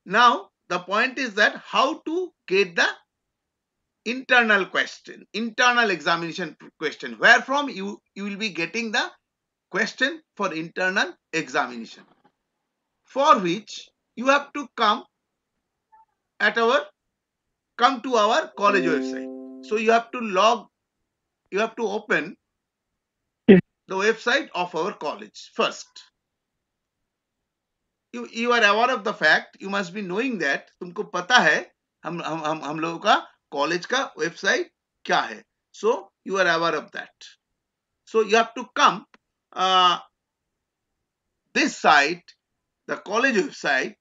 Now the point is that how to get the internal question, internal examination question, where from you will be getting the question for internal examination, for which you have to come to our college website. So you have to open the website of our college first. You are aware of the fact, you must be knowing that, तुमको पता है हम लोगों का college का website क्या है. So you are aware of that. So you have to come this site, the college website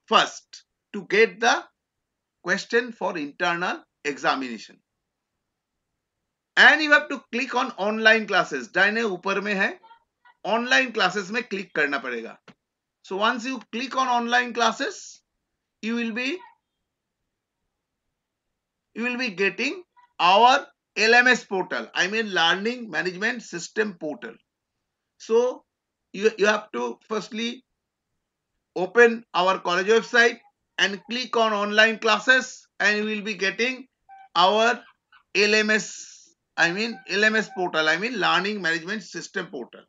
first, to get the question for internal examination. And you have to click on online classes. दाहिने ऊपर में है online classes में click करना पड़ेगा. So once you click on online classes, you will be getting our LMS portal. I mean Learning Management System portal. So you have to firstly open our college website and click on online classes, and you will be getting our LMS portal. I mean Learning Management System portal.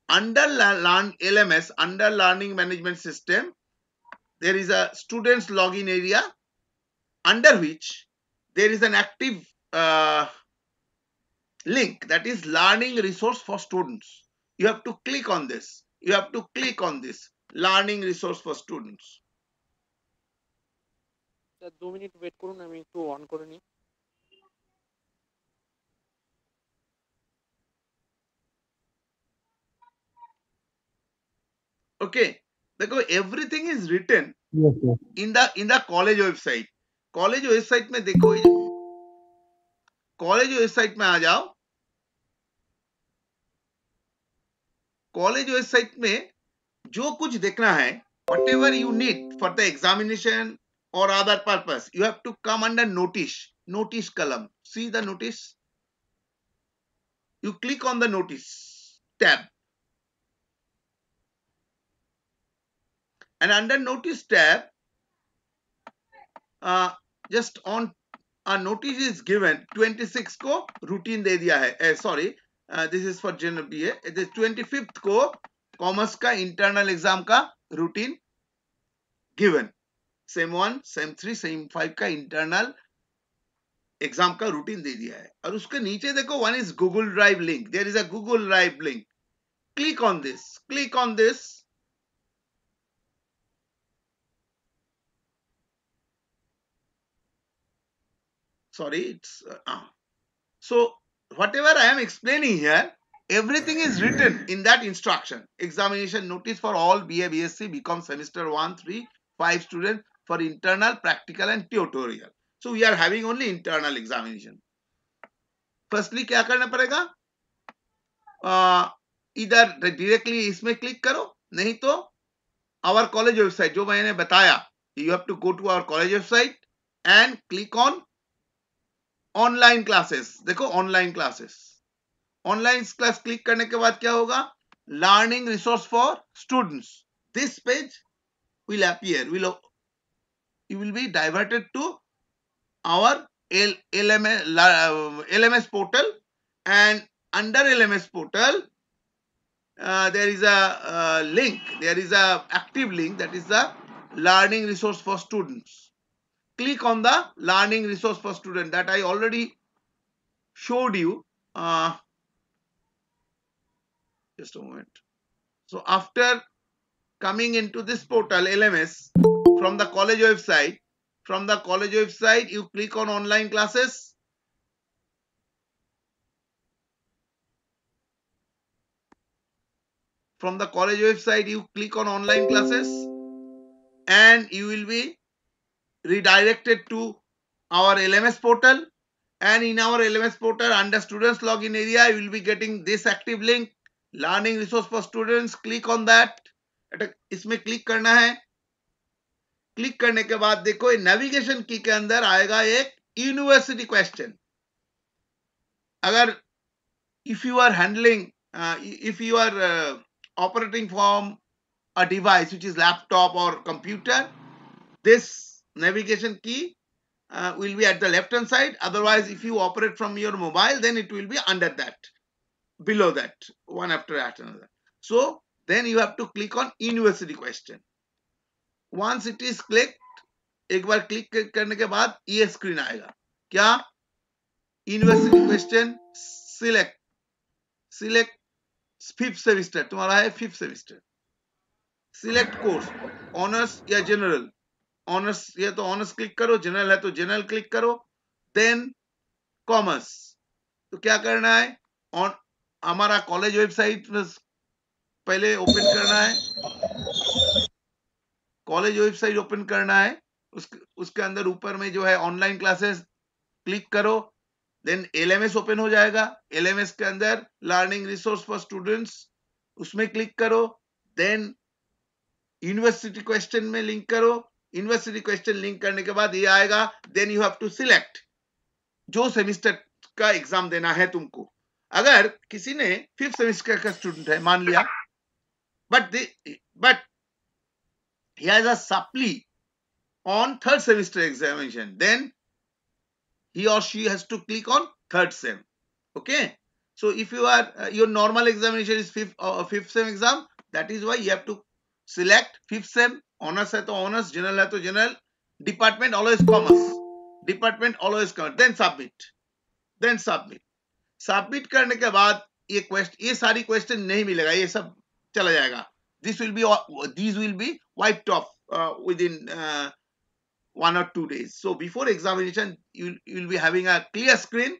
Under LMS, under Learning Management System, there is a students login area, under which there is an active link, that is learning resource for students. You have to click on this. Learning resource for students. 2 minute wait করুন, আমি একটু on করে নিই. Okay, देखो everything is written in the college website. College website में देखो, college website में आ जाओ. कॉलेज वेबसाइट में जो कुछ देखना है, whatever you need for the examination or other purpose, you have to come under notice column. See the notice? You click on the notice tab, and under notice tab, just on a notice is given. 26 को routine दे दिया है. Sorry, this is for general BA. It is 25th को commerce का internal exam का routine given. Sem 1, sem 3, sem 5 का internal exam का routine दे दिया है. और उसके नीचे देखो, one is Google drive link. There is a Google drive link. Click on this. Sorry, it's so whatever I am explaining here, everything is written in that instruction. Examination notice for all BA, BSc, BCom semester 1, 3, 5 students for internal, practical and tutorial. So we are having only internal examination. Firstly क्या करना पड़ेगा? इधर directly इसमें click करो, नहीं तो our college website जो मैंने बताया, you have to go to our college website and click on online classes. देखो online classes. Online class click करने के बाद क्या होगा? Learning resource for students. This page will appear. You will be diverted to our LMS portal, and under LMS portal there is a link. There is a active link, that is the learning resource for students. Click on the learning resource for student that I already showed you. Just a moment. So after coming into this portal LMS, from the college website, you click on online classes. From the college website you click on online classes, and you will be redirected to our LMS portal. And in our LMS portal, under students login area, you will be getting this active link, learning resource for students. Click on that. इसमें click करना है. Click करने के बाद देखो, navigation की के अंदर आएगा एक यूनिवर्सिटी क्वेश्चन. अगर if you are handling if you are operating from a device which is laptop or computer, this navigation key will be at the left hand side. Otherwise, if you operate from your mobile, then it will be under that, below that, one after another. So then you have to click on university question. Once it is clicked, एक बार click करने के बाद ये screen आएगा. क्या? University question. Select fifth semester, तुम्हारा है fifth semester. Select course, honours या जनरल. ऑनर्स या तो ऑनर्स क्लिक करो, जनरल है तो जनरल क्लिक करो. Then commerce. तो क्या करना है, हमारा कॉलेज वेबसाइट पहले ओपन करना है. कॉलेज वेबसाइट ओपन करना है. उसके अंदर ऊपर में जो है ऑनलाइन क्लासेस क्लिक करो. देन एलएमएस ओपन हो जाएगा. एलएमएस के अंदर लर्निंग रिसोर्स फॉर स्टूडेंट्स, उसमें क्लिक करो. देन यूनिवर्सिटी क्वेश्चन में लिंक करो. यूनिवर्सिटी क्वेश्चन लिंक करने के बाद ये आएगा. Then you have to select जो सेमिस्टर का एग्जाम देना है तुमको. अगर किसी ने फिफ्थ सेमिस्टर का स्टूडेंट है मान लिया, but he has a supply on third semester examination, then he or she has to click on third sem. Okay, so if you are your normal examination is fifth sem exam, that is why you have to select fifth sem. Honors है तो honors, general है तो general, department always commerce, department always commerce. Then submit करने के बाद ये सारी question नहीं मिलेगा, ये सब चला जाएगा. These will be wiped off within 1 or 2 days. So before examination, you'll be having a clear screen.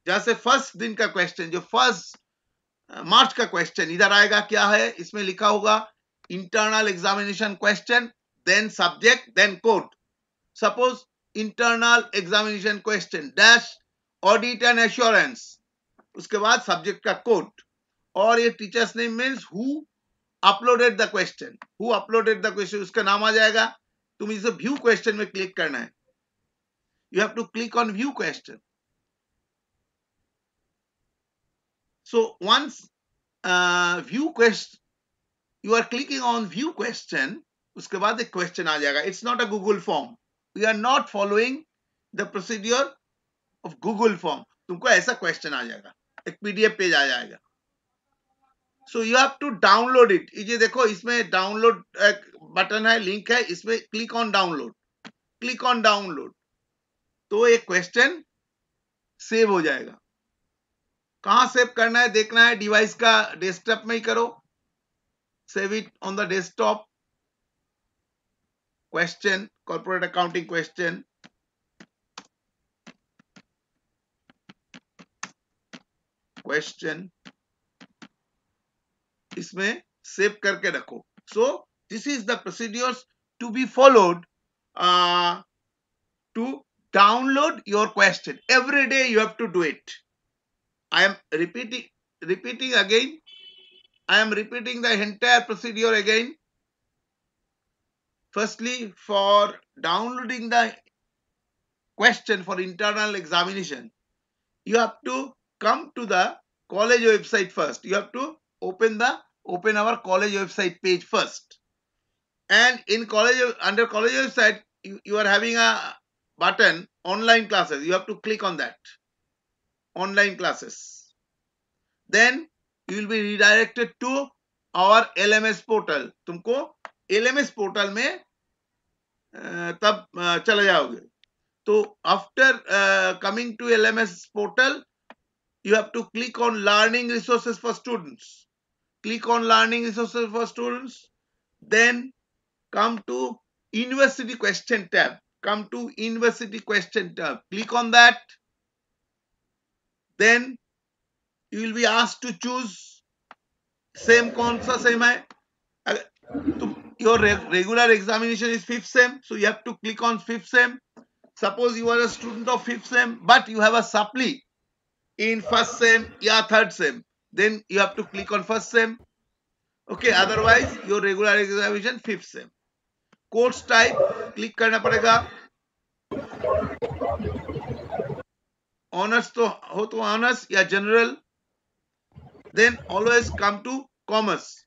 जैसे फर्स्ट दिन का क्वेश्चन, जो फर्स्ट मार्च का क्वेश्चन इधर आएगा. क्या है इसमें लिखा होगा, internal examination question, then subject, then code. Suppose internal examination question dash audit and assurance, उसके बाद सब्जेक्ट का कोड, और ये teachers name means who uploaded the question, उसका नाम आ जाएगा. तुम इसे व्यू क्वेश्चन में क्लिक करना है. You have to click on view question. So once view question, you are clicking on view question, उसके बाद एक क्वेश्चन आ जाएगा. It's not a Google form. We are not following the procedure of Google form. तुमको ऐसा question आ जाएगा, एक पीडीएफ पेज आ जाएगा. So you have to download it. ये देखो इसमें डाउनलोड बटन है, लिंक है, इसमें क्लिक ऑन डाउनलोड. तो एक क्वेश्चन सेव हो जाएगा. कहां सेव करना है देखना है, डिवाइस का डेस्कटॉप में ही करो. Save it on the desktop. Question, corporate accounting question इसमें सेव करके रखो. So this is the procedures to be followed to download your question. Every day you have to do it. I am repeating again. I am repeating the entire procedure again. Firstly, for downloading the question for internal examination, you have to come to the college website first. You have to open our college website page first. And in under college website, you are having a button online classes. You have to click on that online classes. Then you will be redirected to our LMS portal. तुमको LMS portal में तब चले जाओगे. तो after coming to LMS portal, you have to click on learning resources for students. Click on learning resources for students. Then come to university question tab. Click on that. Then you will be asked to choose same. कौन सा same है? Your regular examination is fifth sem, so you have to click on fifth sem. Suppose you are a student of fifth sem, but you have a supply in first sem या third sem, then you have to click on first sem. Okay, otherwise your regular examination fifth sem. Course type click करना पड़ेगा. Honours तो हो तो honours या general. Then always come to commerce.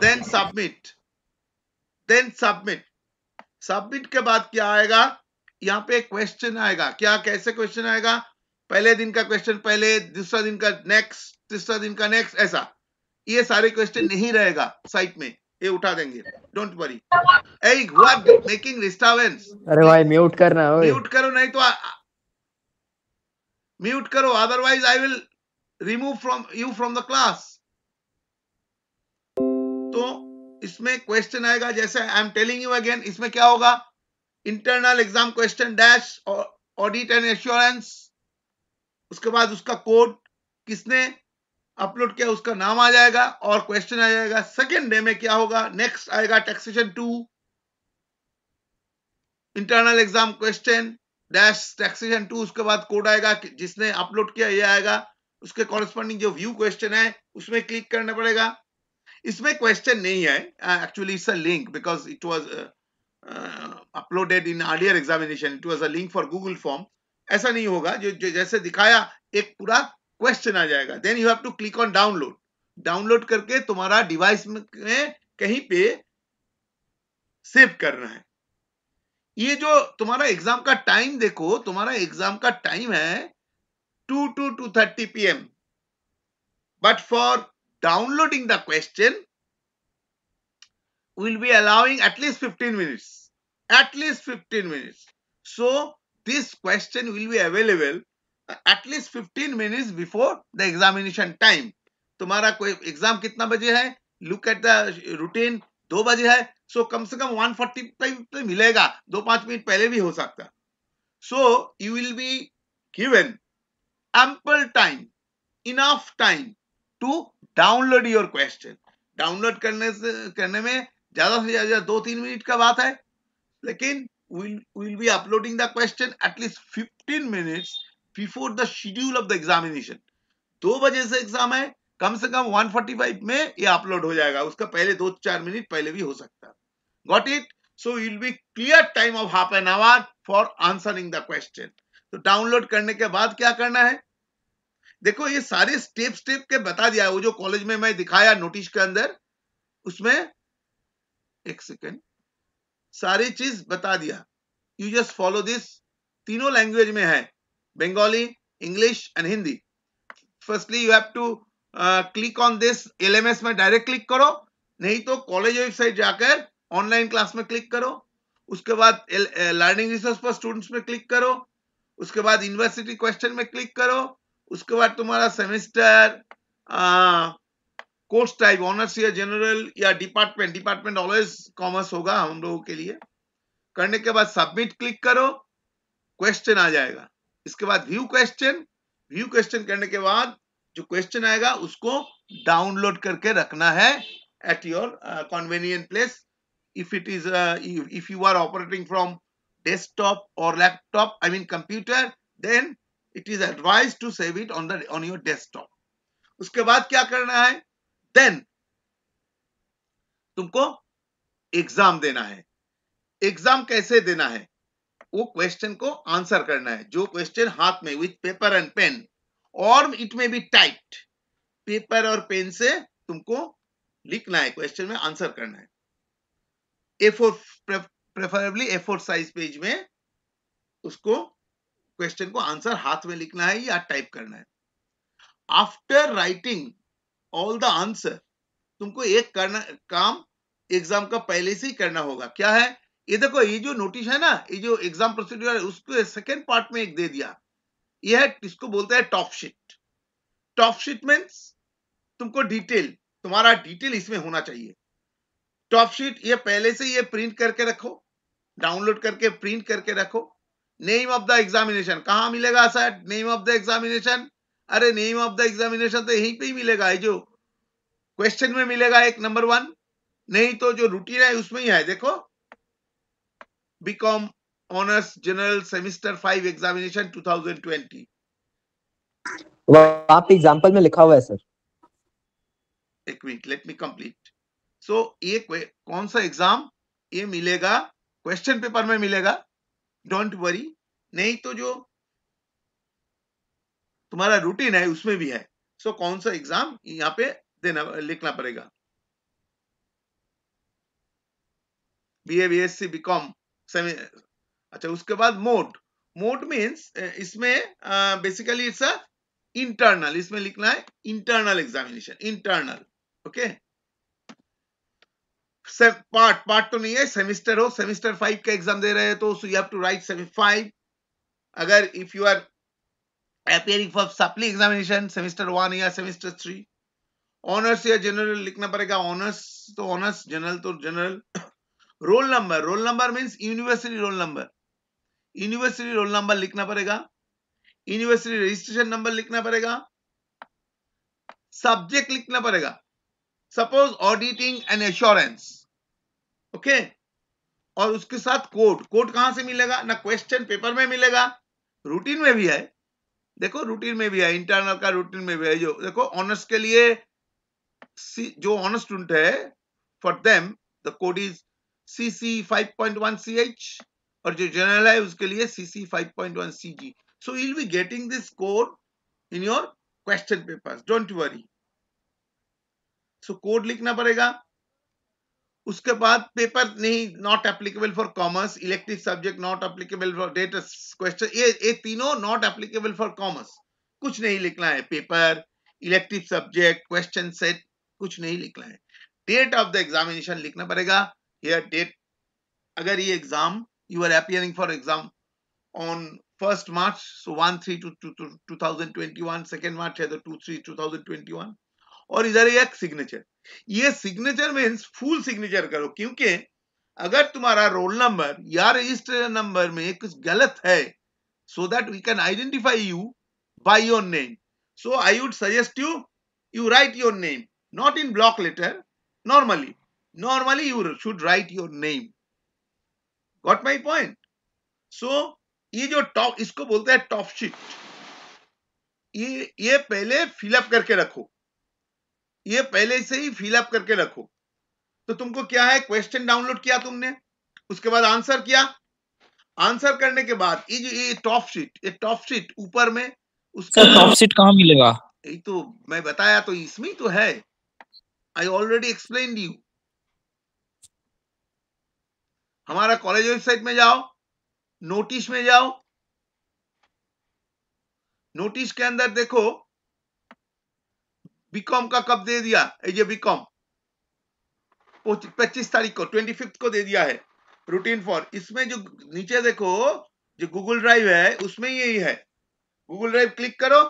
Then submit, then submit. Submit के बाद क्या आएगा, यहाँ पे क्वेश्चन आएगा। क्या, कैसे क्वेश्चन आएगा, पहले दिन का क्वेश्चन पहले, दूसरा दिन का नेक्स्ट, तीसरा दिन का नेक्स्ट, ऐसा। ये सारे क्वेश्चन नहीं रहेगा साइट में, ये उठा देंगे, don't worry. Hey, who are making disturbance? अरे भाई म्यूट करना, ओए म्यूट करो, नहीं तो म्यूट करो, otherwise I will remove from you from the class. तो इसमें क्वेश्चन आएगा, जैसे आई एम टेलिंग यू अगेन, इसमें क्या होगा, internal exam question dash audit and assurance, उसके बाद उसका कोड किसने अपलोड किया उसका नाम आ जाएगा और क्वेश्चन आ जाएगा। सेकेंड डे में क्या होगा, नेक्स्ट आएगा taxation 2, internal exam question dash taxation 2, उसके बाद कोड आएगा जिसने अपलोड किया, ये आएगा। उसके कॉरेस्पॉन्डिंग जो व्यू क्वेश्चन है उसमें क्लिक करना पड़ेगा। इसमें क्वेश्चन नहीं है, actually it's a link, because it was uploaded in earlier examination, it was a link for Google form. ऐसा नहीं होगा, जो जैसे दिखाया एक पूरा क्वेश्चन आ जाएगा। Then you have to click on download, download करके तुम्हारा डिवाइस में कहीं पे सेव करना है। ये जो तुम्हारा एग्जाम का टाइम देखो, तुम्हारा एग्जाम का टाइम है 2 to 2:30 PM, but for downloading the question we'll be allowing at least 15 minutes, at least 15 minutes. So this question will be available at least 15 minutes before the examination time. तुम्हारा कोई exam कितना बजे है, look at the routine, 2 बजे है, सो कम से कम 1:45 पे मिलेगा, 2-5 मिनट पहले भी हो सकता है। So you will be given ample time, enough time to download your question. Download करने में ज्यादा से ज्यादा 2-3 मिनट का बात है, लेकिन we'll be uploading the question at least 15 minutes before the schedule of the examination. 2 बजे से एग्जाम है, कम से कम 1:45 में ये अपलोड हो जाएगा, उसका पहले 2-4 मिनट पहले भी हो सकता है। Got it? So you'll be clear time of half an hour for answering the question. तो डाउनलोड करने के बाद क्या करना है, देखो ये सारे स्टेप के बता दिया है, वो जो कॉलेज में मैं दिखाया नोटिस के अंदर, उसमें एक सेकेंड सारी चीज बता दिया। यू जस्ट फॉलो दिस, तीनों लैंग्वेज में है, Bengali, English and Hindi. Firstly you have to click on this, LMS में डायरेक्ट क्लिक करो, नहीं तो कॉलेज वेबसाइट जाकर ऑनलाइन क्लास में क्लिक करो, उसके बाद लर्निंग रिसोर्स फॉर स्टूडेंट्स में क्लिक करो, उसके बाद यूनिवर्सिटी क्वेश्चन में क्लिक करो, उसके बाद तुम्हारा सेमेस्टर, कोर्स टाइप, ऑनर्स या जनरल या डिपार्टमेंट ऑलवेज कॉमर्स होगा हम लोगों के लिए। करने के बाद सबमिट क्लिक करो, क्वेश्चन आ जाएगा। इसके बाद व्यू क्वेश्चन करने के बाद जो क्वेश्चन आएगा उसको डाउनलोड करके रखना है at your convenient place. If it is if you are operating from desktop और laptop, I mean computer, then it is advise to save it on your desktop. उसके बाद क्या करना है, देन तुमको एग्जाम देना है। एग्जाम कैसे देना है, वो क्वेश्चन को आंसर करना है, जो क्वेश्चन हाथ में विथ पेपर एंड पेन, और इट में बी टाइप्ड, पेपर और पेन से तुमको लिखना है, क्वेश्चन में आंसर करना है। A4, preferably A4 size page में उसको क्वेश्चन को आंसर हाथ में लिखना है या टाइप करना है। After writing all the answer, तुमको एक करना काम एग्जाम का पहले से ही करना होगा। क्या है, ये देखो, ये जो नोटिस है ना, ये जो एग्जाम प्रोसीड्यूर है, उसको सेकेंड पार्ट में एक दे दिया, ये है, इसको बोलते हैं top sheet. Top sheet means तुमको डिटेल, तुम्हारा डिटेल इसमें होना चाहिए। टॉप शीट ये पहले से ये प्रिंट करके रखो, डाउनलोड करके प्रिंट करके रखो। नेम ऑफ द एग्जामिनेशन कहाँ मिलेगा sir, name of the examination, अरे नेम ऑफ द एग्जामिनेशन तो यहीं पे ही मिलेगा, ये जो क्वेश्चन में मिलेगा, एक नंबर 1, नहीं तो जो रूटीन है उसमें ही है। देखो, B Com honours general semester 5 examination 2020, वहां पे एग्जांपल में लिखा हुआ है सर। एक मिनट, लेट मी कंप्लीट। सो ये कौन सा एग्जाम, ये मिलेगा क्वेश्चन पेपर में मिलेगा, डोंट वरी, नहीं तो जो तुम्हारा रूटीन है उसमें भी है। सो कौन सा एग्जाम यहाँ पे देना, लिखना पड़ेगा। BA BSc BCom semi. अच्छा, उसके बाद मोड मीन्स इसमें बेसिकली इट्स अ इंटरनल, इसमें लिखना है internal examination, internal. Okay, part तो नहीं है, सेमिस्टर हो, सेमिस्टर 5 का एग्जाम दे रहे हैं तो you have to write semi 5। अगर if you are appearing for supply examination semester 1 या सेमेस्टर 3, ऑनर्स या जनरल लिखना पड़ेगा, ऑनर्स तो ऑनर्स, जनरल तो general. Roll number means university roll number, university roll number लिखना पड़ेगा, यूनिवर्सिटी रजिस्ट्रेशन नंबर लिखना पड़ेगा, सब्जेक्ट लिखना पड़ेगा, suppose auditing and assurance. Okay, और उसके साथ कोड कहां से मिलेगा? ना क्वेश्चन पेपर में मिलेगा, रूटीन में भी है, देखो रूटीन में भी है, इंटरनल का रूटीन में भी है। जो देखो ऑनर्स के लिए जो ऑनर्स स्टूडेंट है, for them the code is CC 5.1 CH, और जो जनरल है उसके लिए CC 5.1 CG। So you will be getting this code in your question papers, don't worry. So code लिखना पड़ेगा। उसके बाद पेपर नहीं, not applicable for commerce, elective subject not applicable for data question, ये तीनों नॉट एप्लीकेबल फॉर कॉमर्स, कुछ नहीं लिखना है। Paper, elective subject, question set, कुछ नहीं लिखना है। डेट ऑफ द एग्जामिनेशन लिखना पड़ेगा, हियर डेट। अगर ये exam you are appearing for exam on 1st March, so 1/3/2021, 2nd March है तो 2/3/2021, और इधर एक सिग्नेचर। ये सिग्नेचर मीन्स फुल सिग्नेचर करो, क्योंकि अगर तुम्हारा रोल नंबर या रजिस्ट्रेशन नंबर में कुछ गलत है, so that we can identify you by your name, so I would suggest you write your name, not in block letter, normally you should write your name, got my point? So ये जो top, इसको बोलते हैं top sheet, ये पहले fill up करके रखो, ये पहले से ही फिलअप करके रखो। तो तुमको क्या है, क्वेश्चन डाउनलोड किया तुमने, उसके बाद आंसर किया, आंसर करने के बाद ये टॉप शीट ऊपर में उसका सर टॉप सीट कहाँ मिलेगा? यही तो मैं बताया, तो इसमें तो है, आई ऑलरेडी एक्सप्लेन यू। हमारा कॉलेज वेबसाइट में जाओ, नोटिस में जाओ, नोटिस के अंदर देखो बीकॉम का कब दे दिया, ये बीकॉम 25 तारीख को, 25 को दे दिया है रूटीन फॉर। इसमें जो नीचे देखो जो गूगल ड्राइव है उसमें यही है, गूगल ड्राइव क्लिक करो,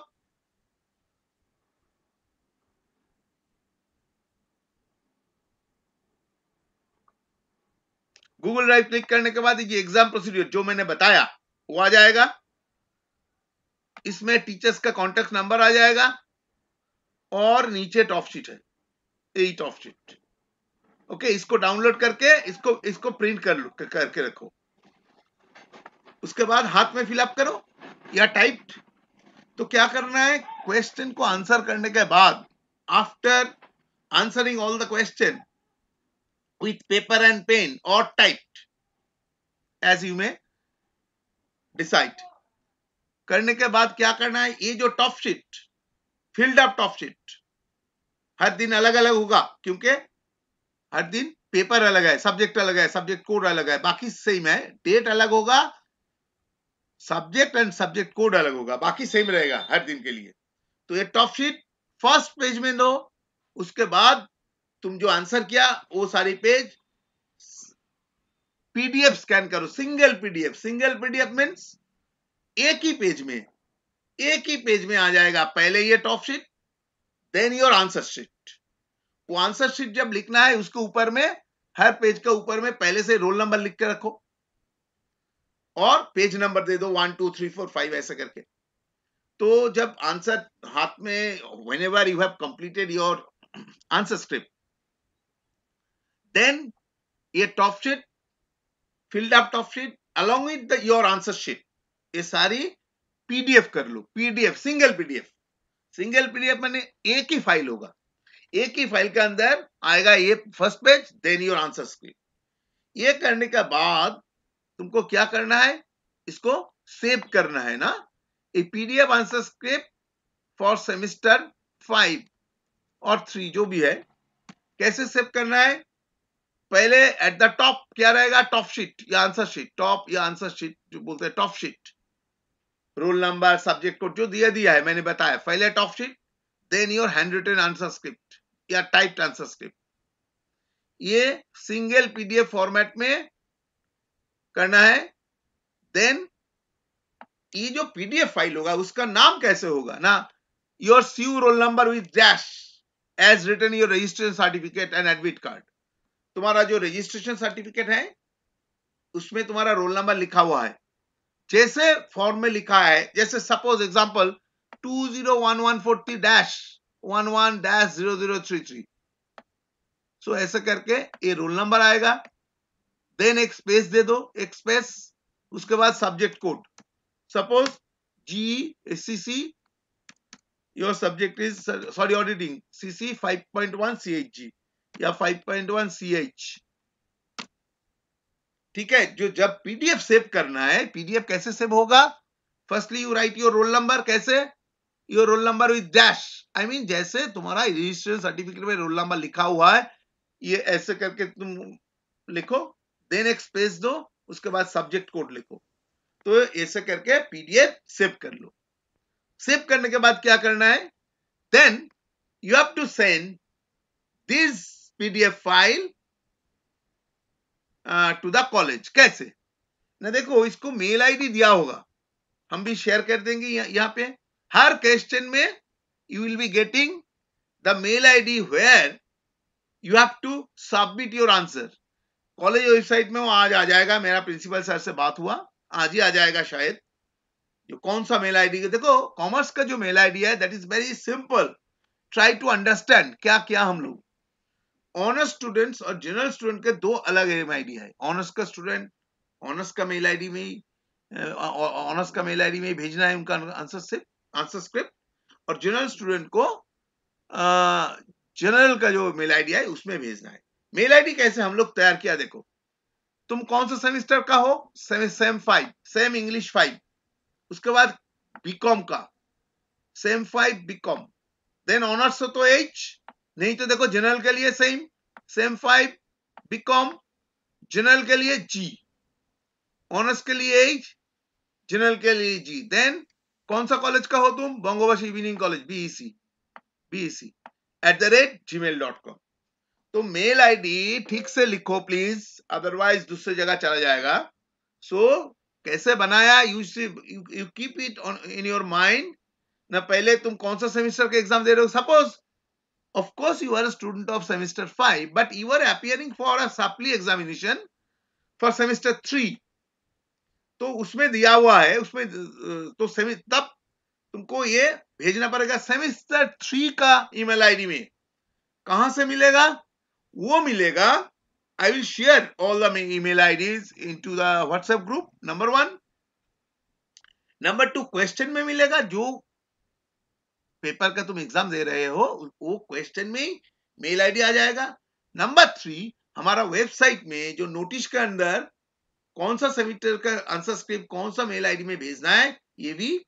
गूगल ड्राइव क्लिक करने के बाद ये एग्जाम प्रोसीड्यूर जो मैंने बताया वो आ जाएगा, इसमें टीचर्स का कॉन्टेक्ट नंबर आ जाएगा, और नीचे टॉप शीट है, यही टॉप शीट। ओके, इसको डाउनलोड करके इसको प्रिंट करके रखो, उसके बाद हाथ में फिलअप करो या टाइप। तो क्या करना है, क्वेश्चन को आंसर करने के बाद, after answering all the question with paper and pen और typed as you may decide, करने के बाद क्या करना है, ये जो top sheet, filled up top sheet हर दिन अलग अलग होगा, क्योंकि हर दिन पेपर अलग है, सब्जेक्ट अलग है, सब्जेक्ट कोड अलग है, बाकी सेम है, डेट अलग होगा, सब्जेक्ट एंड सब्जेक्ट कोड अलग होगा, बाकी सेम रहेगा हर दिन के लिए। तो ये टॉप शीट फर्स्ट पेज में दो, उसके बाद तुम जो आंसर किया वो सारी पेज पीडीएफ स्कैन करो, सिंगल पीडीएफ मीन्स एक ही पेज में आ जाएगा, पहले ये top sheet, then your answer sheet. वो आंसर शीट जब लिखना है उसके ऊपर में, हर पेज के ऊपर में पहले से रोल नंबर लिख के रखो, और पेज नंबर दे दो 1 2 3 4 5 ऐसे करके। तो जब आंसर हाथ में, whenever you have completed your answer script, then ये top sheet, filled up top sheet along with your answer sheet, ये सारी पीडीएफ कर लो, पीडीएफ सिंगल पीडीएफ माने एक ही फाइल होगा, एक ही फाइल के अंदर आएगा ये first page, then your answer script. ये करने के बाद तुमको क्या करना है, इसको सेव करना है ना, a PDF answer script for semester 5 और 3 जो भी है, कैसे सेव करना है, पहले एट द टॉप क्या रहेगा, टॉप शीट या आंसर शीट, टॉप या आंसर शीट जो बोलते हैं, top sheet, roll number, subject code जो दिया है मैंने बताया, पहले top sheet, then your hand written answer script या टाइप्ड आंसर स्क्रिप्ट। ये सिंगल पीडीएफ फॉर्मेट में करना है। देन ये जो पीडीएफ फाइल होगा उसका नाम कैसे होगा ना, your CU roll number with dash as written your registration certificate and admit card. तुम्हारा जो रजिस्ट्रेशन सर्टिफिकेट है उसमें तुम्हारा रोल नंबर लिखा हुआ है, जैसे फॉर्म में लिखा है, जैसे सपोज एग्जांपल 201140-11-0033। सो ऐसे करके ये रोल नंबर आएगा, देन एक स्पेस दे दो, एक स्पेस, उसके बाद subject code, suppose GCC, your subject is sorry auditing CC 5.1 CHG या 5.1 CH। ठीक है, जो जब पीडीएफ सेव करना है, पीडीएफ कैसे सेव होगा, firstly you write your roll number, कैसे, your roll number with dash, I mean जैसे तुम्हारा रजिस्ट्रेशन सर्टिफिकेट में रोल नंबर लिखा हुआ है, ये ऐसे करके तुम लिखो, देन एक स्पेस दो, उसके बाद सब्जेक्ट कोड लिखो, तो ऐसे करके पीडीएफ सेव कर लो। सेव करने के बाद क्या करना है, then you have to send this PDF file to the college. कैसे ना, देखो इसको मेल आईडी दिया होगा, हम भी शेयर कर देंगे यहाँ पे। हर क्वेश्चन में you will be getting the mail ID where you have to submit your answer. College website में वो आज आ जाएगा, मेरा प्रिंसिपल सर से बात हुआ, आज ही आ जाएगा शायद, जो कौन सा मेल आईडी है। देखो कॉमर्स का जो मेल आईडी है that is very simple, try to understand क्या क्या हम लोग। ऑनर्स स्टूडेंट्स और जनरल स्टूडेंट के दो अलग मेल आईडी है। ऑनर्स का स्टूडेंट ऑनर्स का मेल आईडी में ही भेजना है उनका आंसर स्क्रिप्ट, और जनरल स्टूडेंट को जनरल का जो मेल आईडी है उसमें भेजना है। मेल आईडी कैसे हम लोग तैयार किया, देखो तुम कौन सा सेमेस्टर का हो, सेम 5, सेम इंग्लिश 5, उसके बाद बीकॉम का सेम 5 बीकॉम, देन ऑनर्स हो तो H, नहीं तो देखो जनरल के लिए सेम 5 बीकॉम, जनरल के लिए G, ऑनर्स के लिए H, जनरल के लिए G। देन कौन सा कॉलेज का हो तुम, बंगोबशी इवनिंग कॉलेज BEC @gmail.com। तो मेल आईडी ठीक से लिखो प्लीज, अदरवाइज दूसरी जगह चला जाएगा। सो कैसे बनाया, you keep it in your mind ना। पहले तुम कौन सा सेमेस्टर के एग्जाम दे रहे हो, suppose of course you are a student of semester 5 but you are appearing for a supply examination for semester 3, तो उसमें दिया हुआ है, उसमें तो तब तुमको ये भेजना पड़ेगा सेमेस्टर 3 का ईमेल आईडी में। कहां से मिलेगा, वो मिलेगा, I will share all the email IDs into the WhatsApp group, number 1. Number 2, question में मिलेगा, जो पेपर का तुम एग्जाम दे रहे हो वो क्वेश्चन में मेल आईडी आ जाएगा। नंबर 3, हमारा वेबसाइट में जो नोटिस के अंदर कौन सा सेमेस्टर का आंसर स्क्रिप्ट कौन सा मेल आईडी में भेजना है ये भी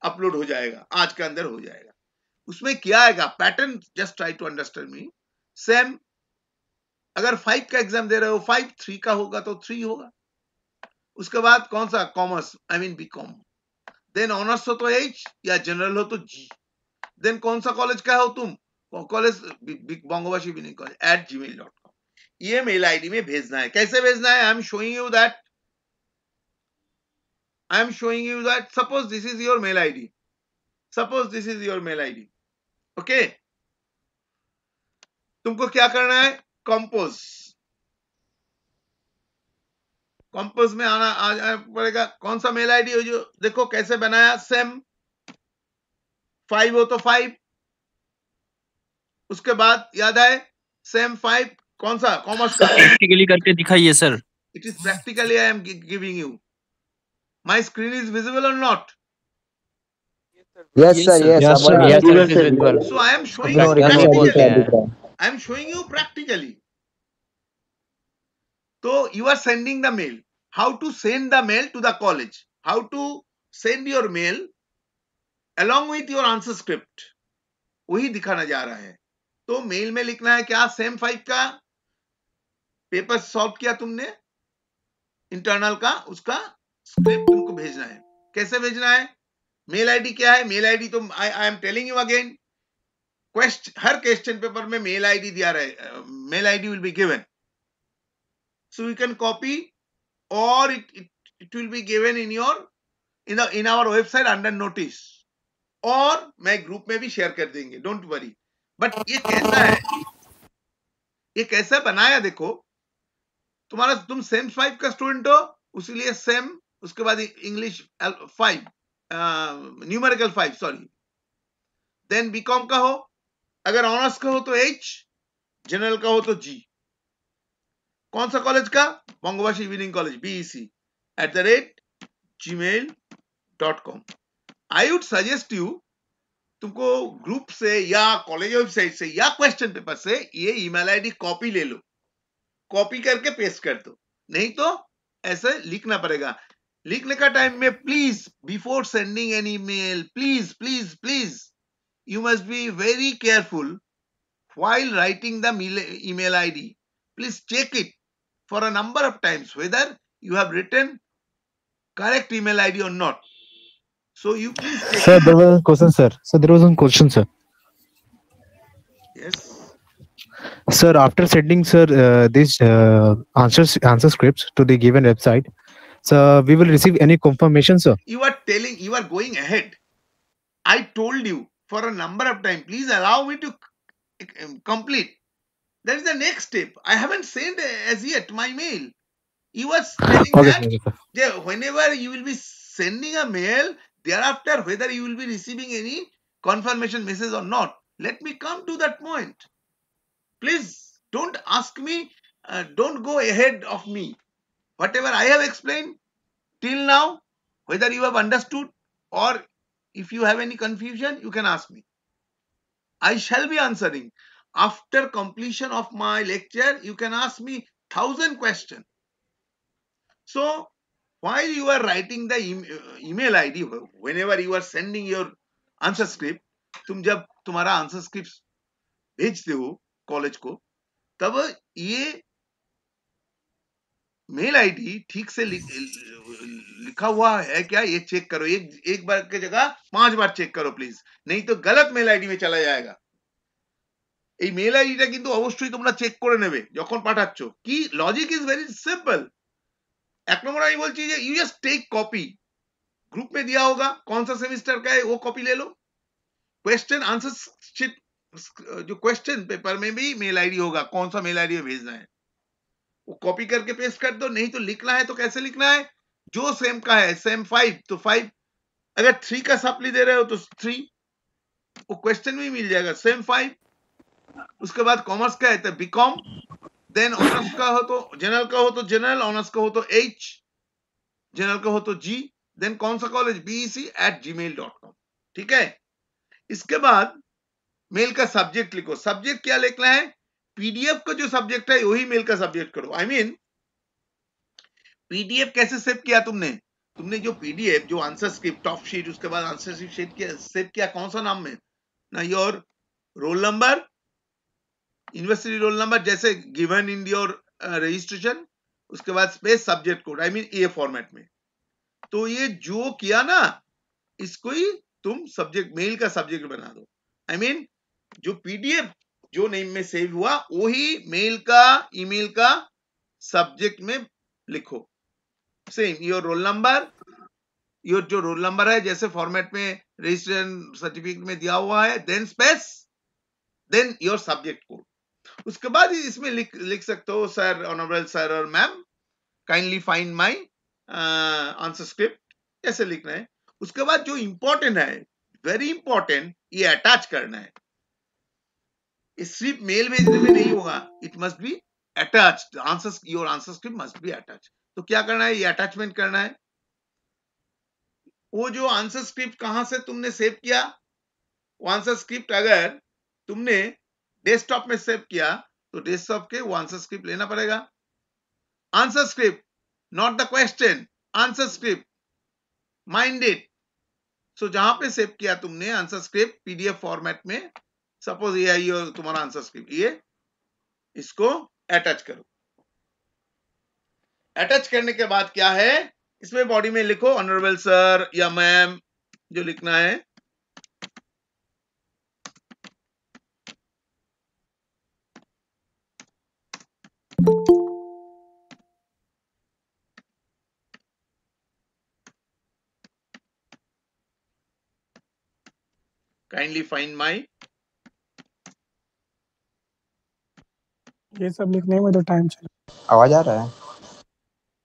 अपलोड हो जाएगा, आज के अंदर हो जाएगा। उसमें क्या आएगा pattern, just try to understand me. Sem अगर 5 का एग्जाम दे रहे हो 5, 3 का होगा तो 3 होगा, उसके बाद कौन सा commerce I mean B Com, then honours हो तो H या जनरल हो तो G, देन कौन सा कॉलेज का हो तुम, कॉलेज बंगोबशी इवनिंग कॉलेज @gmail.com। ये मेल आईडी में भेजना है। कैसे भेजना है, I am showing you that suppose this is your mail ID, okay. तुमको क्या करना है, कंपोज में आना पड़ेगा। कौन सा मेल आईडी हो, जो देखो कैसे बनाया, सेम 5 हो तो 5, उसके बाद याद है सेम 5 कौन सा, कॉमर्स का। प्रैक्टिकली करके दिखाइए sir. It is practically I am giving you. My screen is visible और not? Yes, sir. Yes, Yes, sir. हमारा Yes, screen sir. is visible. So I am showing अपना you recording बोलते हैं। दिख रहा है. I am showing you practically. So you are sending the mail. How to send the mail to the college? How to send your mail along with your answer script? वही दिखाना जा रहा है। तो मेल में लिखना है क्या, सेम 5 का पेपर सॉल्व किया तुमने इंटरनल का, उसका स्क्रिप्ट तुमको भेजना है। कैसे भेजना है? मेल आईडी क्या है? मेल आईडी तो I am telling you again, हर क्वेश्चन पेपर में मेल आईडी दिया रहे, mail ID will be given, so you can copy और it will be given in our website under notice, और मैं ग्रुप में भी शेयर कर देंगे, डोंट वरी। बट ये कैसा है, ये कैसा बनाया देखो, तुम सेम 5 का स्टूडेंट हो, उसीलिए सेम, उसके बाद English 5, numerical 5 sorry, then B Com का हो, अगर ऑनर्स का हो तो H, जनरल का हो तो G। कौन सा कॉलेज का? Bangabasi evening college BEC@gmail.com। I would suggest you, तुमको ग्रुप से या कॉलेज वेबसाइट से या क्वेश्चन पेपर से ये ईमेल आईडी कॉपी ले लो, कॉपी करके पेस्ट कर दो, नहीं तो ऐसे लिखना पड़ेगा। लिखने का टाइम में please, before sending an email, please please please you must be very careful while writing the email ID. Please check it for a number of times whether you have written correct email ID or not. So you please check Sir, it. there was a question, sir. So there was one question, sir. Yes. Sir, after sending, sir, these answer scripts to the given website, so we will receive any confirmation, sir? You are going ahead. I told you for a number of times, please allow me to complete. That is the next step. I haven't sent as yet my mail. You are telling Okay, that sir. whenever you will be sending a mail, thereafter whether you will be receiving any confirmation message or not. Let me come to that point. Please don't ask me, don't go ahead of me. Whatever I have explained till now, whether you have understood or if you have any confusion, you can ask me. I shall be answering. After completion of my lecture, you can ask me 1,000 questions. So while you are writing the email ID, whenever you are sending your answer script, तुम जब तुम्हारा answer script भेजते हो college को, तब ये mail ID ठीक से लिखा हुआ है क्या, ये चेक करो। एक बार की जगह 5 बार चेक करो प्लीज, नहीं तो गलत मेल आईडी में चला जाएगा। এই মেল আইডিটা কিন্তু অবশ্যই তোমরা চেক করে নেবে যখন পাঠাচ্ছ। কি লজিক ইজ ভেরি सिंपल। एक नंबर আমি বলছি যে you just take copy, group में दिया होगा कौन सा सेमेस्टर का है, वो कॉपी ले लो। क्वेश्चन आंसर शीट, जो क्वेश्चन पेपर में भी मेल आईडी होगा, कौन सा मेल आईडी में भेजना है वो कॉपी करके पेस्ट कर दो। नहीं तो लिखना है तो कैसे लिखना है, जो सेम का है, सेम 5 तो 5, अगर 3 का सप्ली दे रहे हो तो 3, वो क्वेश्चन में मिल जाएगा सेम 5। उसके बाद कॉमर्स का है तो बीकॉम, देन ऑनर्स का हो तो जनरल का हो तो जनरल, ऑनर्स का हो तो H, जनरल का हो तो G, देन कौन सा कॉलेज BEC@gmail.com। ठीक है। इसके बाद मेल का सब्जेक्ट लिखो। सब्जेक्ट क्या लिखना है, पीडीएफ का जो सब्जेक्ट है वही मेल का सब्जेक्ट करो। आई मीन पीडीएफ कैसे सेव किया तुमने जो पीडीएफ, जो आंसर स्क्रिप्ट टॉप शीट, उसके बाद आंसर शीट किया, सेव किया कौन सा नाम में ना, your roll number, university roll number जैसे गिवन इन योर रजिस्ट्रेशन, उसके बाद space subject code, I mean A format में। तो ये जो किया ना, इसको ही तुम सब्जेक्ट, मेल का सब्जेक्ट बना दो। आई मीन जो पीडीएफ जो नेम में सेव हुआ वही मेल का, ईमेल का सब्जेक्ट में लिखो। Same your roll number, your जो रोल नंबर है जैसे फॉर्मेट में रजिस्ट्रेशन सर्टिफिकेट में दिया हुआ है, then space, then your subject code. उसके बाद इसमें लिख सकते हो सर, ऑनरेबल सर और ma'am, kindly find my answer script, ऐसे लिखना है। उसके बाद जो इंपॉर्टेंट है, वेरी इंपॉर्टेंट, ये अटैच करना है। सिर्फ मेल भेजने में नहीं होगा, it must be attached, answer, your answer script must be attach. तो क्या करना है, ये अटैचमेंट करना है। वो जो आंसर स्क्रिप्ट कहां से तुमने सेव किया, वो आंसर स्क्रिप्ट अगर तुमने डेस्कटॉप में सेव किया तो डेस्कटॉप के वो आंसर स्क्रिप्ट लेना पड़ेगा। Answer script, not the question, answer script, mind it. So जहां पे सेव किया तुमने आंसर स्क्रिप्ट पीडीएफ फॉर्मेट में, सपोज ये तुम्हारा आंसर स्क्रिप्ट, ये इसको अटैच करो। अटैच करने के बाद क्या है, इसमें बॉडी में लिखो ऑनरेबल सर या मैम जो लिखना है, काइंडली फाइंड माई, ये सब लिखने में तो टाइम चला। आवाज आ रहा है?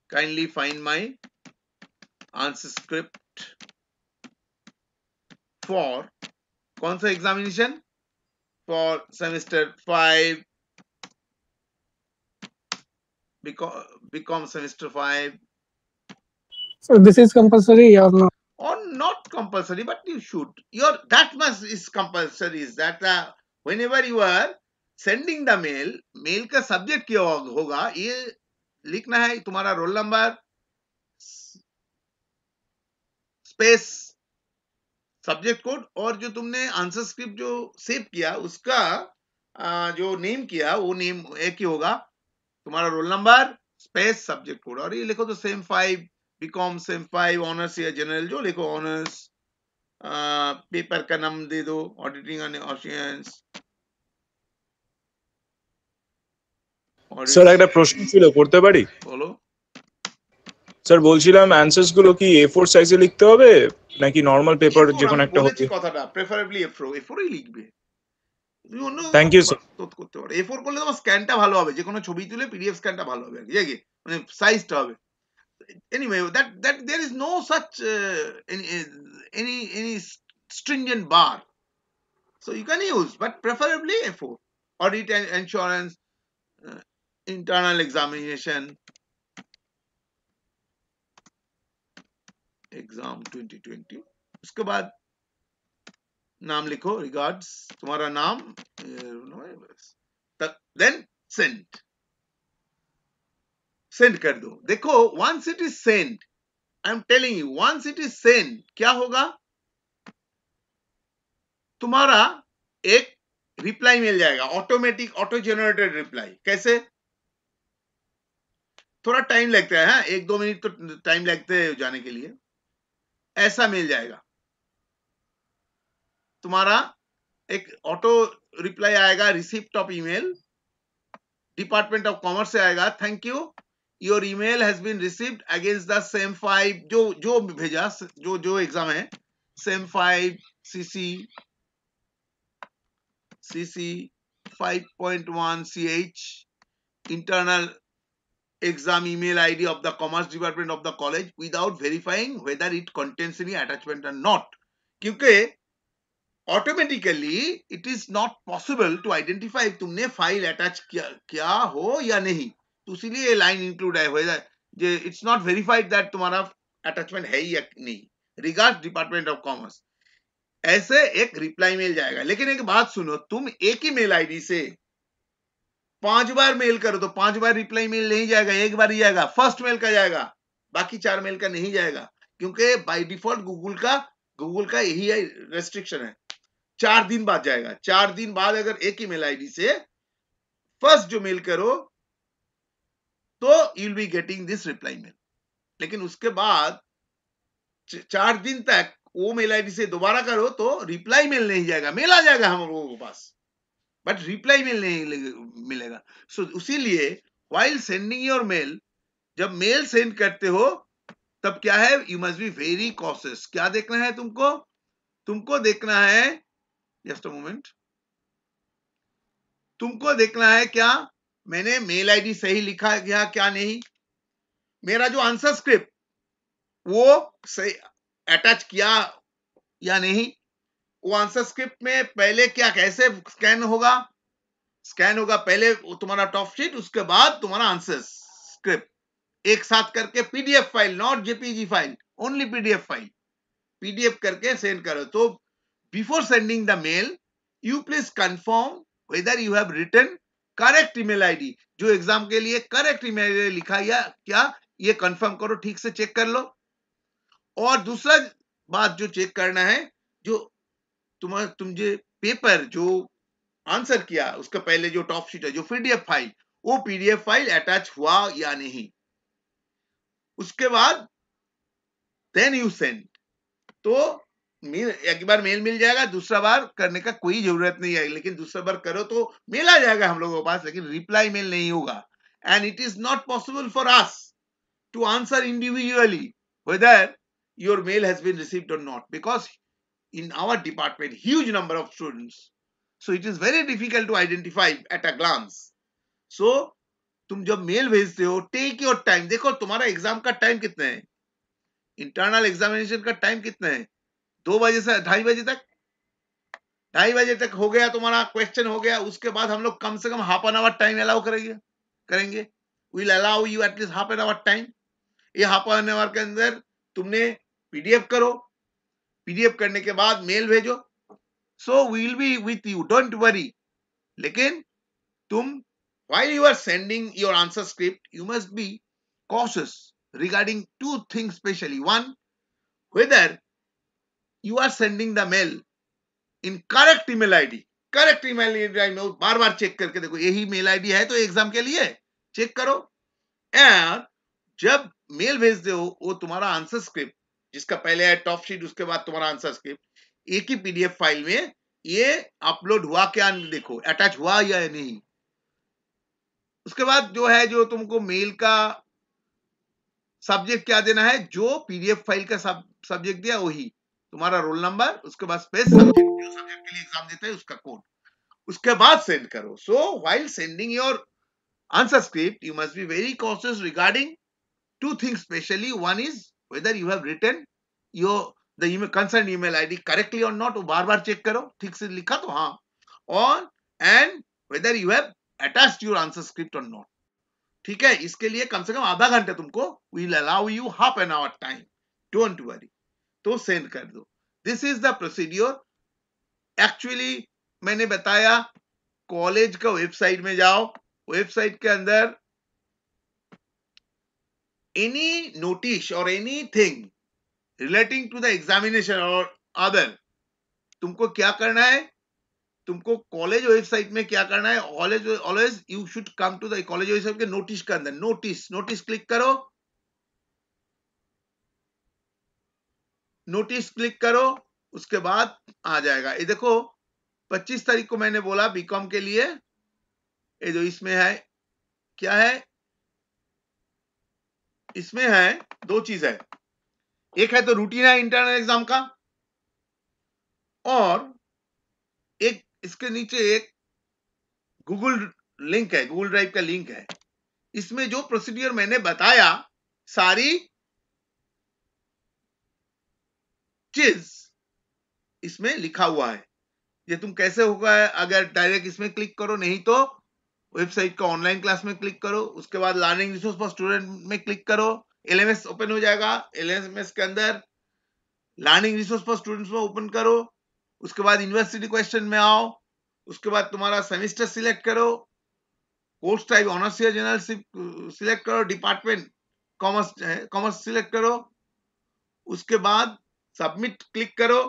Kindly find my answer script for कौन सा examination, for semester 5 become semester 5 So this is compulsory or not? or not compulsory, but you should, your that much is compulsory, is that whenever you are sending the mail का subject क्या होगा, ये लिखना है तुम्हारा roll number space subject code, और जो तुमने आंसर स्क्रिप्ट जो सेव किया उसका जो नेम किया वो नेम एक ही होगा, तुम्हारा roll number space subject code, और ये लिखो तो सेम 5 बीकॉम सेम 5 ऑनर्स या जनरल जो लिखो ऑनर्स, पेपर का नाम दे दो ऑडिटिंग एंड ऑशियंस। স্যার একটা প্রশ্ন ছিল, করতে পারি? বলো। স্যার বলছিলাম অ্যানসার্স গুলো কি A4 সাইজে লিখতে হবে নাকি নরমাল পেপার যে কোনো একটা বলেছি হতে? কথাটা প্রেফারেবলি A4 ই লিখবে। Thank you sir. করতে পারো A4 করলে তোমার স্ক্যানটা ভালো হবে, যে কোনো ছবি তুলে পিডিএফ স্ক্যানটা ভালো হবে, কি মানে সাইজটা হবে। Anyway, that there is no such any stringent bar, so you can use, but preferably A4. Audit and insurance, internal examination, exam 2020, उसके बाद नाम लिखो, रिगार्ड्स तुम्हारा नाम, देन सेंड कर दो। देखो once it is sent, I am telling you, once it is sent क्या होगा, तुम्हारा एक रिप्लाई मिल जाएगा, ऑटोमेटिक ऑटो जनरेटेड रिप्लाई। कैसे, थोड़ा टाइम लगता है, 1-2 मिनट तो टाइम लगते हैं जाने के लिए, ऐसा मिल जाएगा तुम्हारा एक ऑटो रिप्लाई आएगा, receipt of email, department of commerce से आएगा, thank you your email has been received against the sem 5 जो भेजा, जो एग्जाम है sem 5 CC 5.1 CH internal exam email ID of the commerce department of the college without verifying whether it contains any attachment or not, क्योंकि automatically it is not possible to identify तुमने file attach किया हो या नहीं, तो इसीलिए ये line include है, इट्स नॉट वेरीफाइड दैट तुम्हारा अटैचमेंट है या नहीं, रिगार्ड्स डिपार्टमेंट ऑफ कॉमर्स, ऐसे एक रिप्लाई मिल जाएगा। लेकिन एक बात सुनो, तुम एक ही मेल आईडी से 5 बार मेल करो तो 5 बार रिप्लाई मेल नहीं जाएगा, एक बार ही जाएगा, फर्स्ट मेल का जाएगा, बाकी 4 मेल का नहीं जाएगा, क्योंकि बाय डिफॉल्ट गूगल का यही रेस्ट्रिक्शन है, 4 दिन बाद जाएगा। 4 दिन बाद अगर एक ही मेल आईडी से फर्स्ट जो मेल करो तो you will be getting this reply mail, लेकिन उसके बाद 4 दिन तक वो मेल आईडी से दोबारा करो तो रिप्लाई मेल नहीं जाएगा, मेल आ जाएगा हम लोगों के पास, बट रिप्लाई मेल नहीं मिलेगा। सो इसीलिए व्हाइल सेंडिंग योर मेल, जब मेल सेंड करते हो तब क्या है, you must be very cautious. क्या देखना है तुमको देखना है, जस्ट अ मोमेंट, तुमको देखना है क्या मैंने मेल आईडी सही लिखा गया क्या नहीं, मेरा जो आंसर स्क्रिप्ट वो सही अटैच किया या नहीं, वो आंसर स्क्रिप्ट में पहले क्या कैसे स्कैन होगा पहले तुम्हारा टॉप शीट, उसके बाद तुम्हारा आंसर स्क्रिप्ट एक साथ करके PDF file, not JPG file, only PDF file, PDF करके सेंड करो। तो before sending the mail you please confirm whether you have written correct email ID, जो एग्जाम के लिए करेक्ट ईमेल लिखा या क्या, ये कंफर्म करो, ठीक से चेक कर लो। और दूसरा बात जो चेक करना है, जो तुम जो पेपर जो आंसर किया उसका पहले जो टॉप शीट है, जो पीडीएफ फाइल, वो पीडीएफ फाइल अटैच हुआ या नहीं, उसके बाद देन यू सेंड। तो एक बार मेल मिल जाएगा, दूसरा बार करने का कोई जरूरत नहीं है, लेकिन दूसरा बार करो तो मेल आ जाएगा हम लोगों के पास, लेकिन रिप्लाई मेल नहीं होगा। And it is not possible for us to answer individually whether your mail has been received or not, because in our department huge number of students, so it is very difficult to identify at a glance. So तुम जब mail भेजते हो, take your time. देखो तुम्हारा exam का time कितना है, internal examination का टाइम कितना है, 2 बजे से 2:30 बजे तक। 2:30 बजे तक हो गया तुम्हारा क्वेश्चन हो गया, उसके बाद हम लोग कम से कम half an hour time allow करेंगे। Will allow you at least half an hour time. ये हाफ एन आवर के अंदर तुमने पीडीएफ करो, पीडीएफ करने के बाद मेल भेजो। So will be with you, don't worry. लेकिन तुम while you are sending your answer script, you must be cautious regarding 2 things especially. One, whether you are sending the mail in correct email id। Correct email ID बार बार check करके देखो, यही mail ID है तो exam के लिए check करो। एंड जब मेल भेजते हो, वो तुम्हारा आंसर स्क्रिप्ट जिसका पहले है टॉप शीट, उसके बाद तुम्हारा आंसर स्क्रिप्ट, एक ही पीडीएफ फाइल में ये अपलोड हुआ क्या, देखो अटैच हुआ या नहीं। उसके बाद जो है, जो तुमको मेल का सब्जेक्ट क्या देना है, जो पीडीएफ फाइल का सब्जेक्ट दिया वही, तुम्हारा रोल नंबर, उसके बाद स्पेस सब्जेक्ट, जो सब्जेक्ट के लिए एग्जाम देते हैं उसका कोड, उसके बाद सेंड करो। सो while sending your answer script, you must be very cautious regarding 2 things especially. One is whether you have written the email concerned email ID correctly or not, वो बार बार चेक करो ठीक से लिखा तो हाँ, और and whether you have attached your answer script or not। ठीक है, इसके लिए कम से कम आधा घंटा तुमको, we'll allow you half an hour time, don't worry। तो सेंड कर दो। This is the procedure. Actually मैंने बताया, कॉलेज का वेबसाइट में जाओ, वेबसाइट के अंदर any notice or anything relating to the examination or other, तुमको क्या करना है, तुमको कॉलेज वेबसाइट में क्या करना है, always you should come to the college website के नोटिस के अंदर, नोटिस क्लिक करो, नोटिस क्लिक करो, उसके बाद आ जाएगा। ये देखो 25 तारीख को मैंने बोला बीकॉम के लिए, ये जो इसमें है क्या है, इसमें है 2 चीज है, एक है तो रूटीन है इंटरनल एग्जाम का, और एक इसके नीचे एक गूगल लिंक है, गूगल ड्राइव का लिंक है। इसमें जो प्रोसीडियर मैंने बताया, सारी चीज इसमें लिखा हुआ है। ये तुम कैसे होगा, अगर डायरेक्ट इसमें क्लिक करो, नहीं तो वेबसाइट का ऑनलाइन क्लास में क्लिक करो, उसके बाद लर्निंग रिसोर्स फॉर स्टूडेंट में क्लिक करो, एलएमएस ओपन हो जाएगा, एलएमएस के अंदर लर्निंग रिसोर्स फॉर स्टूडेंट्स में ओपन करो, उसके बाद यूनिवर्सिटी क्वेश्चन में आओ, उसके बाद तुम्हारा सेमेस्टर सिलेक्ट करो, कोर्स टाइप ऑनर्स या जनरल सिलेक्ट करो, डिपार्टमेंट कॉमर्स सिलेक्ट करो, उसके बाद सबमिट क्लिक करो,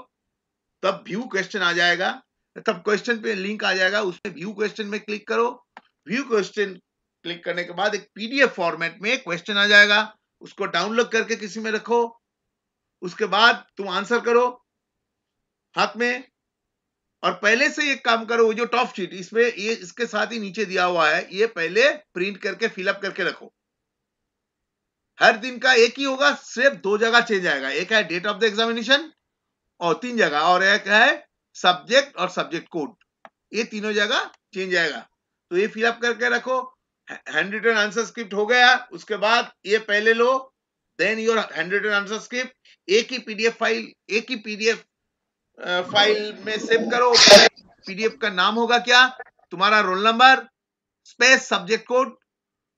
तब व्यू क्वेश्चन आ जाएगा, तब क्वेश्चन पे लिंक आ जाएगा, उसमें व्यू क्वेश्चन में क्लिक करो, व्यू क्वेश्चन क्लिक करने के बाद एक पीडीएफ फॉर्मेट में क्वेश्चन आ जाएगा, उसको डाउनलोड करके किसी में रखो, उसके बाद तुम आंसर करो हाथ में, और पहले से एक काम करो, वो जो टॉप शीट इसमें ये इसके साथ ही नीचे दिया हुआ है, ये पहले प्रिंट करके फिलअप करके रखो। हर दिन का एक ही होगा, सिर्फ 2 जगह चेंज आएगा, एक है डेट ऑफ द एग्जामिनेशन और 3 जगह, और एक है सब्जेक्ट और सब्जेक्ट कोड, ये तीनों जगह चेंज आएगा। तो ये फिलअप करके रखो। हैंड रिटन आंसर स्क्रिप्ट हो गया, उसके बाद ये पहले लो, then your hand written answer script एक ही पीडीएफ फाइल में सेव करो। पीडीएफ का नाम होगा क्या, तुम्हारा roll number space subject code,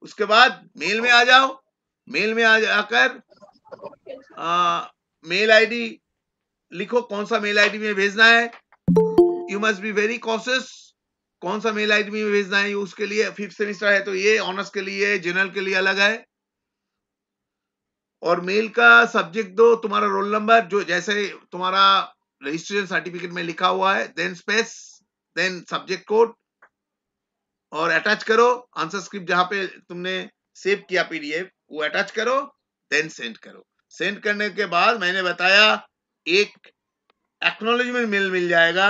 उसके बाद मेल में आ जाओ, मेल में आ जाकर मेल आईडी लिखो, कौन सा मेल आईडी में भेजना है। You must be very cautious, कौन सा मेल आईडी में भेजना है, उसके लिए 5th सेमेस्टर है तो ये, ऑनर्स के लिए, जनरल के लिए अलग है। और मेल का सब्जेक्ट दो, तुम्हारा रोल नंबर जो जैसे तुम्हारा रजिस्ट्रेशन सर्टिफिकेट में लिखा हुआ है, then space, then subject code, और अटैच करो आंसर स्क्रिप्ट, जहां पे तुमने सेव किया पीडीएफ वो अटैच करो, देन सेंड करो। सेंड करने के बाद मैंने बताया एक एक्नॉलेजमेंट मेल मिल जाएगा।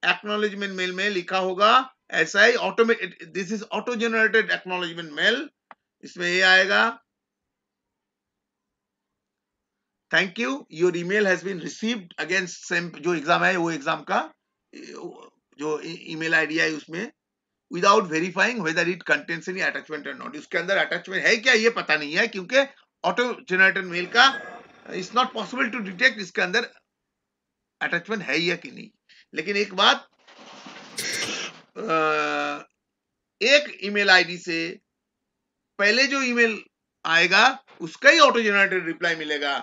एक्नॉलेजमेंट मेल में लिखा होगा ऐसा ही automated, this is auto generated acknowledgement mail. इसमें ये आएगा, thank you, your email has been received against same, जो एग्जाम है वो एग्जाम का जो ईमेल आईडी है उसमें, without verifying whether it contains any attachment और नॉट। उसके अंदर अटैचमेंट है क्या ये पता नहीं है, क्योंकि ऑटो जनरेटेड मेल का it's not possible to detect इसके अंदर अटैचमेंट है या कि नहीं। लेकिन एक बात, एक ईमेल आईडी से पहले जो ईमेल आएगा उसका ही ऑटो जनरेटेड रिप्लाई मिलेगा,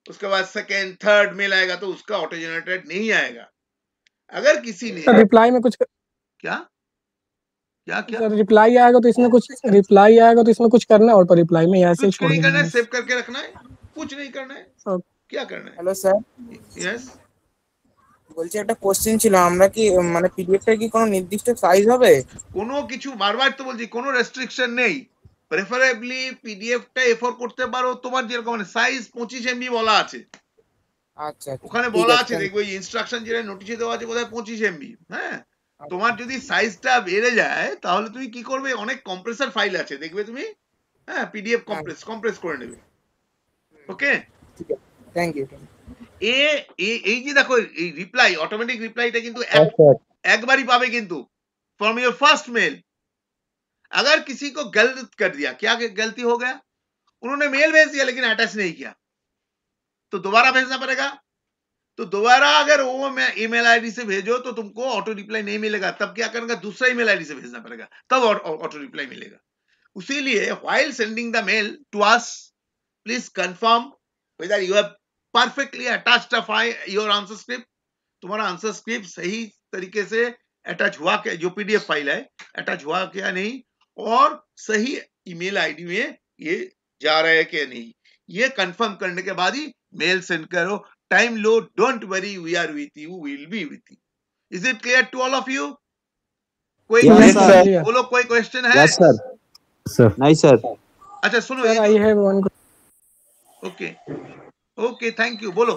उसके बाद सेकेंड थर्ड मेल आएगा तो उसका ऑटो जनरेटेड नहीं आएगा। अगर किसी ने रिप्लाई में कुछ क्या क्या क्या सर रिप्लाई आएगा तो इसमें कुछ करना है, ऑटो रिप्लाई में ऐसे ही कुछ छोड़ नहीं करना देना है, है। सेव करके रखना है, कुछ नहीं करना है। ओके। क्या करना है? হ্যালো স্যার, यस, বলছি একটা কোশ্চেন ছিল, আমরা কি মানে পিডিএফটা কি কোনো নির্দিষ্ট সাইজ হবে? কোনো কিছু বারবার তো বলছি, কোনো রেস্ট্রিকশন নেই। প্রেফারেবলি পিডিএফটা এফোর করতে পারো তোমার যেরকম, মানে সাইজ 25 এমবি বলা আছে, আচ্ছা আচ্ছা, ওখানে ঠিক বলা আছে, আছে, দেখবে ওই ইনস্ট্রাকশন যেটা নোটিশে দেওয়া আছে বোধহয় 25 এমবি। হ্যাঁ, তোমার যদি সাইজটা বেড়ে যায় তাহলে তুমি কি করবে, অনেক কম্প্রেসর ফাইল আছে দেখবে তুমি, হ্যাঁ পিডিএফ কম্প্রেস করে নেবে। ওকে, ঠিক আছে, থ্যাংক ইউ। এই যে দেখো এই রিপ্লাই, অটোমেটিক রিপ্লাইটা কিন্তু একবারই পাবে কিন্তু फ्रॉम योर फर्स्ट मेल। अगर किसी को गलत कर दिया, क्या गलती हो गया, उन्होंने मेल भेज दिया लेकिन अटैच नहीं किया, तो दोबारा भेजना पड़ेगा। तो दोबारा अगर वो ईमेल आईडी से भेजो तो तुमको ऑटो रिप्लाई नहीं मिलेगा, तब क्या करना, दूसरा ईमेल आईडी से भेजना पड़ेगा, तब ऑटो रिप्लाई मिलेगा। इसीलिए while sending the mail to us, please confirm whether you have perfectly attached your answer script, तुम्हारा आंसर स्क्रिप्ट सही तरीके से अटैच हुआ क्या, जो पीडीएफ फाइल है अटैच हुआ क्या नहीं, और सही ईमेल आईडी में ये जा रहा है क्या नहीं, ये कंफर्म करने के बाद ही मेल सेंड करो। टाइम लो, don't worry, we are with you, will be with you. Is it clear to all of you? कोई Yes, question? sir. बोलो, कोई क्वेश्चन है? Yes, sir. Sir. नहीं सर। अच्छा सुनो, sir I have one okay okay, thank you, बोलो।